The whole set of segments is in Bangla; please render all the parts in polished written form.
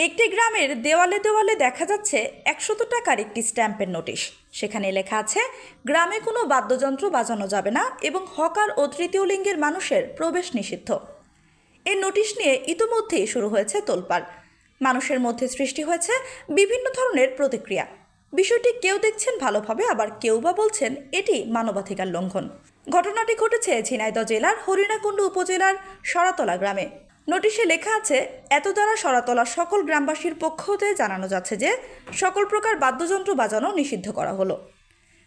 একটি গ্রামের দেওয়ালে দেওয়ালে দেখা যাচ্ছে ১০০ টাকার একটি স্ট্যাম্পের নোটিশ। সেখানে লেখা আছে, গ্রামে কোনো বাদ্যযন্ত্র বাজানো যাবে না এবং হকার ও তৃতীয় লিঙ্গের মানুষের প্রবেশ নিষিদ্ধ। এই নোটিশ নিয়ে ইতোমধ্যেই শুরু হয়েছে তোলপাড়। মানুষের মধ্যে সৃষ্টি হয়েছে বিভিন্ন ধরনের প্রতিক্রিয়া। বিষয়টি কেউ দেখছেন ভালোভাবে, আবার কেউ বা বলছেন এটি মানবাধিকার লঙ্ঘন। ঘটনাটি ঘটেছে ঝিনাইদহ জেলার হরিণাকুণ্ড উপজেলার সরাতলা গ্রামে। নোটিশে লেখা আছে, এত দ্বারা সরাতলার সকল গ্রামবাসীর পক্ষ হতে জানানো যাচ্ছে যে সকল প্রকার বাদ্যযন্ত্র বাজানো নিষিদ্ধ করা হলো।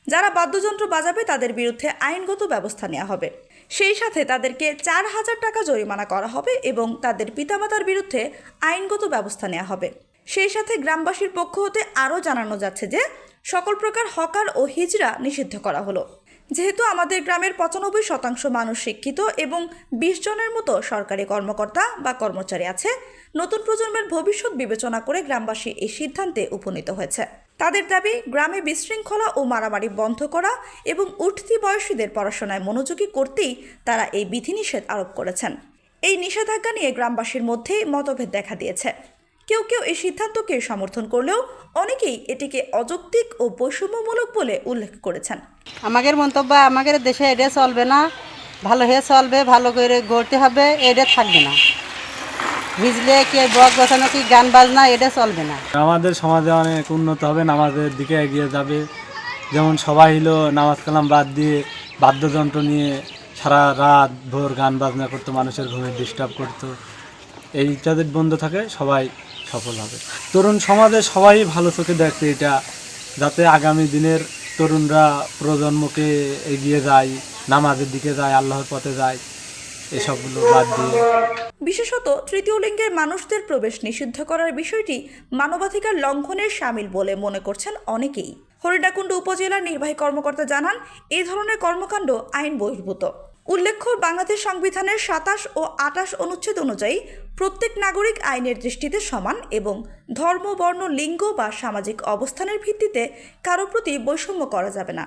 যারা বাদ্যযন্ত্র বাজাবে তাদের বিরুদ্ধে আইনগত ব্যবস্থা নেওয়া হবে। সেই সাথে তাদেরকে ৪,০০০ টাকা জরিমানা করা হবে এবং তাদের পিতামাতার বিরুদ্ধে আইনগত ব্যবস্থা নেওয়া হবে। সেই সাথে গ্রামবাসীর পক্ষ হতে আরও জানানো যাচ্ছে যে সকল প্রকার হকার ও হিজড়া নিষিদ্ধ করা হলো। যেহেতু আমাদের গ্রামের ৯৫% মানুষ শিক্ষিত এবং ২০ জনের মতো সরকারি কর্মকর্তা বা কর্মচারী আছে, নতুন প্রজন্মের ভবিষ্যৎ বিবেচনা করে গ্রামবাসী এই সিদ্ধান্তে উপনীত হয়েছে। তাদের দাবি, গ্রামে বিশৃঙ্খলা ও মারামারি বন্ধ করা এবং উঠতি বয়সীদের পড়াশোনায় মনোযোগী করতেই তারা এই বিধিনিষেধ আরোপ করেছেন। এই নিষেধাজ্ঞা নিয়ে গ্রামবাসীর মধ্যে মতভেদ দেখা দিয়েছে। কেউ কেউ এই সিদ্ধান্তকে সমর্থন করলেও অনেকেই এটিকে অযৌক্তিক ও বৈষম্যমূলক বলে উল্লেখ করেছেন। আমাদের মন্তব্য, আমাদের দেশে এটা চলবে না, ভালো হয়ে চলবে, ভালো করে গড়তে হবে, এটা থাকবে না। বুঝলে কি বক বসানো কি গান বাজনা, এটা চলবে না। আমাদের সমাজে অনেক উন্নত হবে, নামাজের দিকে এগিয়ে যাবে। যেমন সবাই হলো নামাজ কালাম বাদ দিয়ে বাদ্যযন্ত্র নিয়ে সারা রাত ভোর গান বাজনা করতো, মানুষের ঘুমে ডিস্টার্ব করতো। এই যাদের বন্ধ থাকে সবাই সফল হবে। তরুণ সমাজে সবাই ভালো চোখে দেখছে এটা, যাতে আগামী দিনের তরুণরা প্রজন্মকে এগিয়ে যায়, নামাজের দিকে যায়, আল্লাহর পথে যায়, এসবগুলো বাদ দিয়ে। বিশেষত তৃতীয় লিঙ্গের মানুষদের প্রবেশ নিষিদ্ধ করার বিষয়টি মানবাধিকার লঙ্ঘনের শামিল বলে মনে করছেন অনেকেই। হরিণাকুণ্ড উপজেলার নির্বাহী কর্মকর্তা জানান, এই ধরনের কর্মকাণ্ড আইন বহির্ভূত। উল্লেখ্য, বাংলাদেশ সংবিধানের ২৭ ও ২৮ অনুচ্ছেদ অনুযায়ী প্রত্যেক নাগরিক আইনের দৃষ্টিতে সমান এবং ধর্ম, বর্ণ, লিঙ্গ বা সামাজিক অবস্থানের ভিত্তিতে কারো প্রতি বৈষম্য করা যাবে না।